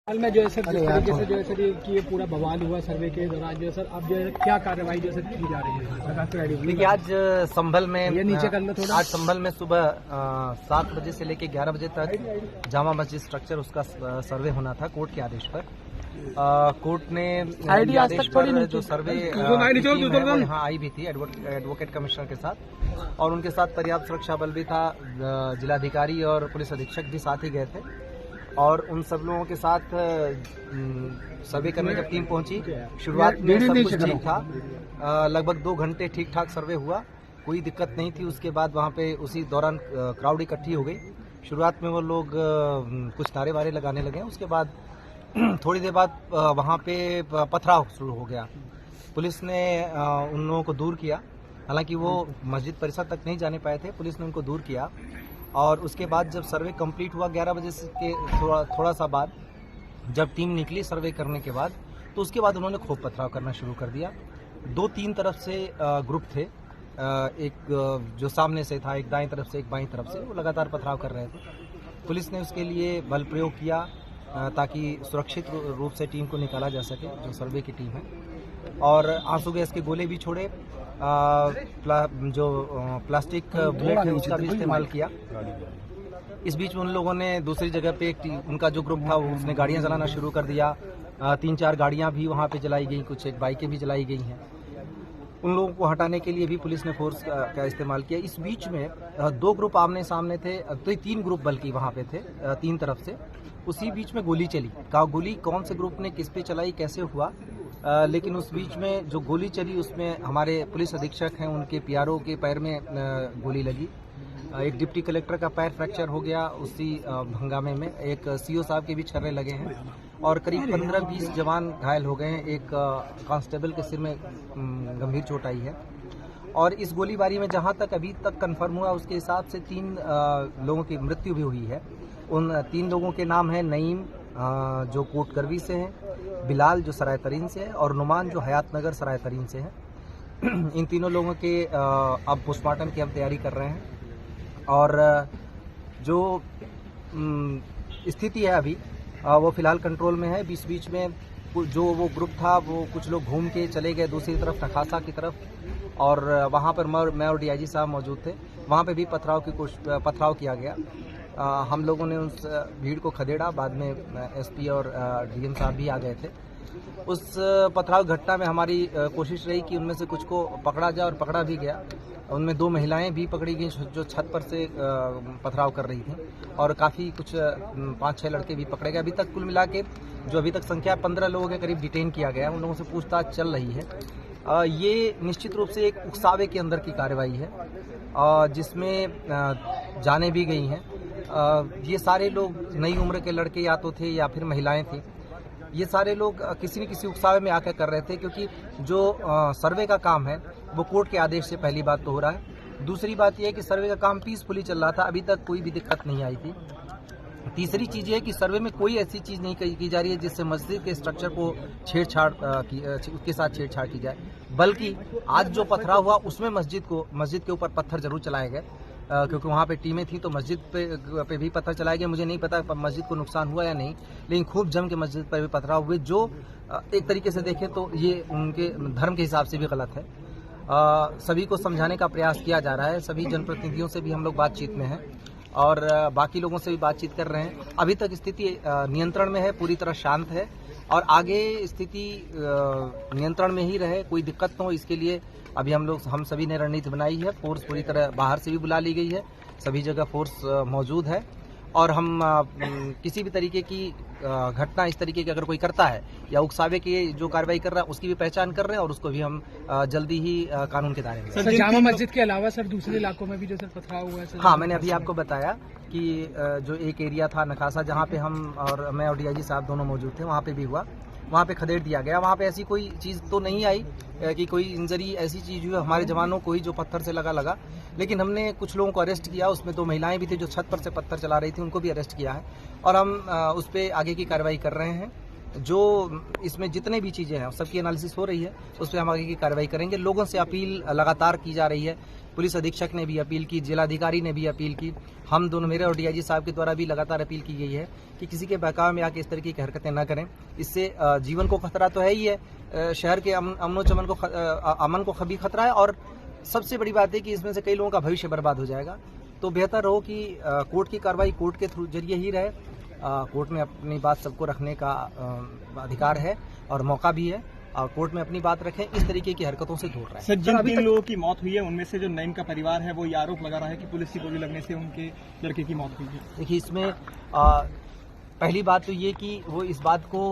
हाल में जो है सर जिस तरीके से जो है सर कि ये पूरा बवाल हुआ सर्वे के दौरान जो है सर अब जो है क्या कार्रवाई जो है सर की जा रही है? देखिए आज संभल में ये नीचे कर लो थोड़ा। आज संभल में सुबह 7 बजे से लेकर 11 बजे तक जामा मस्जिद स्ट्रक्चर उसका सर्वे होना था कोर्ट के आदेश पर। कोर्ट ने आदेश पर जो सर्वे यहाँ आई भी थी एडवोकेट कमिश्नर के साथ, और उनके साथ पर्याप्त सुरक्षा बल भी था, जिलाधिकारी और पुलिस अधीक्षक भी साथ ही गए थे। और उन सब लोगों के साथ सर्वे करने जब टीम पहुंची, शुरुआत में सब कुछ ठीक था, लगभग 2 घंटे ठीक ठाक सर्वे हुआ, कोई दिक्कत नहीं थी। उसके बाद वहां पे उसी दौरान क्राउड इकट्ठी हो गई। शुरुआत में वो लोग कुछ नारे वारे लगाने लगे, उसके बाद थोड़ी देर बाद वहां पे पथराव शुरू हो गया। पुलिस ने उन लोगों को दूर किया, हालांकि वो मस्जिद परिसर तक नहीं जाने पाए थे, पुलिस ने उनको दूर किया। और उसके बाद जब सर्वे कंप्लीट हुआ 11 बजे के थोड़ा सा बाद, जब टीम निकली सर्वे करने के बाद, तो उसके बाद उन्होंने खूब पथराव करना शुरू कर दिया। 2-3 तरफ से ग्रुप थे, एक जो सामने से था, एक दाएं तरफ से, एक बाईं तरफ से, वो लगातार पथराव कर रहे थे। पुलिस ने उसके लिए बल प्रयोग किया ताकि सुरक्षित रूप से टीम को निकाला जा सके, जो सर्वे की टीम है। और आंसू गैस के गोले भी छोड़े, जो प्लास्टिक बुलेट है उसका भी इस्तेमाल किया। इस बीच में उन लोगों ने दूसरी जगह पे उनका जो ग्रुप था उसने गाड़ियां जलाना शुरू कर दिया। 3-4 गाड़ियां भी वहां पे जलाई गई, कुछ एक बाइकें भी जलाई गई हैं। उन लोगों को हटाने के लिए भी पुलिस ने फोर्स का इस्तेमाल किया। इस बीच में 2 ग्रुप आमने सामने थे, तो 3 ग्रुप बल्कि वहां पे थे 3 तरफ से। उसी बीच में गोली चली। गोली कौन से ग्रुप ने किस पे चलाई, कैसे हुआ, लेकिन उस बीच में जो गोली चली उसमें हमारे पुलिस अधीक्षक हैं, उनके पीआरओ के पैर में गोली लगी। एक डिप्टी कलेक्टर का पैर फ्रैक्चर हो गया उसी हंगामे में। एक सीओ साहब के भी छर्रे लगे हैं और करीब 15-20 जवान घायल हो गए हैं। एक कांस्टेबल के सिर में गंभीर चोट आई है। और इस गोलीबारी में जहां तक अभी तक कंफर्म हुआ उसके हिसाब से 3 लोगों की मृत्यु भी हुई है। उन 3 लोगों के नाम है नईम जो कोट करवी से है, बिलाल जो सराय तरीन से है, और नुमान जो हयात नगर सराय तरीन से है। इन तीनों लोगों के अब पोस्टमार्टम की हम तैयारी कर रहे हैं। और जो स्थिति है अभी वो फिलहाल कंट्रोल में है। बीच में जो वो ग्रुप था वो कुछ लोग घूम के चले गए दूसरी तरफ, नखासा की तरफ, और वहाँ पर मैं और डीआईजी साहब मौजूद थे। वहाँ पे भी पथराव किया गया। हम लोगों ने उस भीड़ को खदेड़ा, बाद में एसपी और डीएम साहब भी आ गए थे। उस पथराव घटना में हमारी कोशिश रही कि उनमें से कुछ को पकड़ा जाए, और पकड़ा भी गया। उनमें 2 महिलाएं भी पकड़ी गई जो छत पर से पथराव कर रही थी, और काफ़ी कुछ 5-6 लड़के भी पकड़े गए। अभी तक कुल मिला के जो अभी तक संख्या 15 लोगों के करीब डिटेन किया गया, उन लोगों से पूछताछ चल रही है। ये निश्चित रूप से एक उकसावे के अंदर की कार्रवाई है, जिसमें जाने भी गई हैं। ये सारे लोग नई उम्र के लड़के या तो थे या फिर महिलाएं थी। ये सारे लोग किसी न किसी उकसावे में आकर कर रहे थे, क्योंकि जो सर्वे का काम है वो कोर्ट के आदेश से पहली बात तो हो रहा है। दूसरी बात यह है कि सर्वे का काम पीसफुली चल रहा था, अभी तक कोई भी दिक्कत नहीं आई थी। तीसरी चीज ये है कि सर्वे में कोई ऐसी चीज नहीं की जा रही है जिससे मस्जिद के स्ट्रक्चर को उसके साथ छेड़छाड़ की जाए, बल्कि आज जो पथराव हुआ उसमें मस्जिद के ऊपर पत्थर जरूर चलाए गए, क्योंकि वहाँ पे टीमें थी, तो मस्जिद पे भी पत्थर चलाए गए। मुझे नहीं पता मस्जिद को नुकसान हुआ या नहीं, लेकिन खूब जम के मस्जिद पर भी पथराव हुए, जो एक तरीके से देखें तो ये उनके धर्म के हिसाब से भी गलत है। सभी को समझाने का प्रयास किया जा रहा है। सभी जनप्रतिनिधियों से भी हम लोग बातचीत में हैं, और बाकी लोगों से भी बातचीत कर रहे हैं। अभी तक स्थिति नियंत्रण में है, पूरी तरह शांत है, और आगे स्थिति नियंत्रण में ही रहे, कोई दिक्कत न हो, इसके लिए अभी हम सभी ने रणनीति बनाई है। फोर्स पूरी तरह बाहर से भी बुला ली गई है, सभी जगह फोर्स मौजूद है। और हम किसी भी तरीके की घटना इस तरीके की अगर कोई करता है या उकसावे की जो कार्रवाई कर रहा है उसकी भी पहचान कर रहे हैं, और उसको भी हम जल्दी ही कानून के दायरे में। सर, जामा मस्जिद के अलावा सर दूसरे इलाकों में भी जो सर पथराव हुआ है? हाँ, मैंने अभी आपको बताया कि जो एक एरिया था नखासा, जहाँ पे हम और मैं और डीआईजी साहब दोनों मौजूद थे, वहाँ पे भी हुआ, वहाँ पे खदेड़ दिया गया। वहाँ पे ऐसी कोई चीज़ तो नहीं आई कि कोई इंजरी ऐसी चीज़ हुई हमारे जवानों को ही जो पत्थर से लगा, लेकिन हमने कुछ लोगों को अरेस्ट किया। उसमें 2 महिलाएं भी थी जो छत पर से पत्थर चला रही थी, उनको भी अरेस्ट किया है, और हम उस पर आगे की कार्रवाई कर रहे हैं। जो इसमें जितने भी चीज़ें हैं सबकी एनालिसिस हो रही है, उस पर हम आगे की कार्रवाई करेंगे। लोगों से अपील लगातार की जा रही है पुलिस अधीक्षक ने भी अपील की, जिलाधिकारी ने भी अपील की, हम दोनों, मेरे और डीआईजी साहब के द्वारा भी लगातार अपील की गई है कि किसी के बहकावे में आके इस तरीके की हरकतें न करें। इससे जीवन को खतरा तो है ही है, शहर के अमन को भी खतरा है, और सबसे बड़ी बात है कि इसमें से कई लोगों का भविष्य बर्बाद हो जाएगा। तो बेहतर हो कि कोर्ट की कार्रवाई कोर्ट के थ्रू जरिए ही रहे। कोर्ट में अपनी बात सबको रखने का अधिकार है और मौका भी है, और कोर्ट में अपनी बात रखें, इस तरीके की हरकतों से दूर रहें। सर, जिन 3 लोगों की मौत हुई है उनमें से जो नईम का परिवार है वो ये आरोप लगा रहा है कि पुलिस की गोली लगने से उनके लड़के की मौत हुई है। देखिए, इसमें पहली बात तो ये कि वो इस बात को,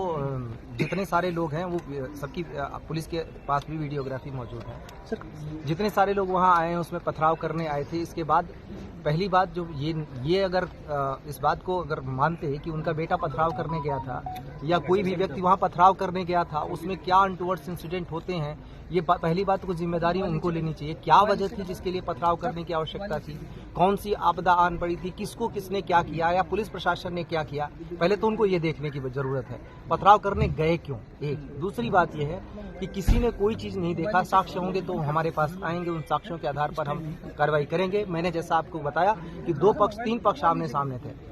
जितने सारे लोग हैं वो सबकी पुलिस के पास भी वीडियोग्राफी मौजूद है। सर, जितने सारे लोग वहाँ आए हैं उसमें पथराव करने आए थे। इसके बाद पहली बात जो ये अगर इस बात को अगर मानते हैं कि उनका बेटा पथराव करने गया था या कोई भी व्यक्ति वहाँ पथराव करने गया था, उसमें क्या अनटूवर्ड्स इंसिडेंट होते हैं, ये पहली बात को जिम्मेदारी उनको लेनी चाहिए। क्या वजह थी जिसके लिए पथराव करने की आवश्यकता थी, कौन सी आपदा आन पड़ी थी, किसको किसने क्या किया या पुलिस प्रशासन ने क्या किया, पहले तो उनको ये देखने की जरूरत है। पथराव करने गए क्यों, एक। दूसरी बात यह है कि किसी ने कोई चीज नहीं देखा, साक्ष्य होंगे तो हमारे पास आएंगे, उन साक्ष्यों के आधार पर हम कार्रवाई करेंगे। मैंने जैसा आपको बताया कि 3 पक्ष आमने सामने थे,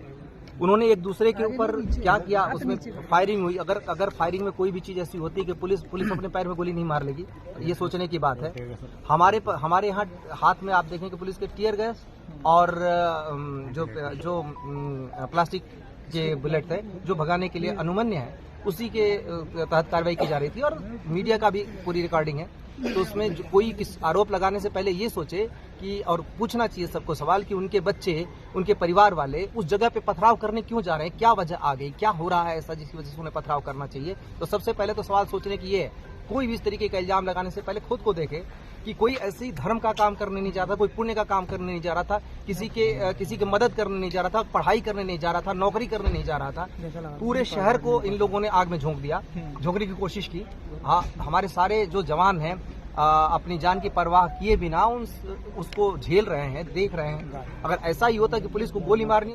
उन्होंने एक दूसरे के ऊपर क्या किया, उसमें फायरिंग हुई। अगर फायरिंग में कोई भी चीज ऐसी होती है कि पुलिस अपने पैर में गोली नहीं मार लेगी, ये सोचने की बात है। हमारे यहाँ हाथ में आप देखें कि पुलिस के टीयर गैस और जो प्लास्टिक के बुलेट है जो भगाने के लिए अनुमन्य है, उसी के तहत कार्रवाई की जा रही थी, और मीडिया का भी पूरी रिकॉर्डिंग है। तो उसमें कोई किस आरोप लगाने से पहले ये सोचे कि, और पूछना चाहिए सबको सवाल कि उनके बच्चे, उनके परिवार वाले उस जगह पे पथराव करने क्यों जा रहे हैं, क्या वजह आ गई, क्या हो रहा है ऐसा जिसकी वजह से उन्हें पथराव करना चाहिए। तो सबसे पहले तो सवाल सोचने की ये है, कोई भी इस तरीके का इल्जाम लगाने से पहले खुद को देखे कि कोई ऐसे ही धर्म का काम करने नहीं जा रहा था, कोई पुण्य का काम करने नहीं जा रहा था, किसी की मदद करने नहीं जा रहा था, पढ़ाई करने नहीं जा रहा था, नौकरी करने नहीं जा रहा था। पूरे शहर को इन लोगों ने आग में झोंक दिया, झोंकने की कोशिश की। हाँ, हमारे सारे जो जवान हैं अपनी जान की परवाह किए बिना उसको झेल रहे हैं, देख रहे हैं। अगर ऐसा ही होता कि पुलिस को गोली मारनी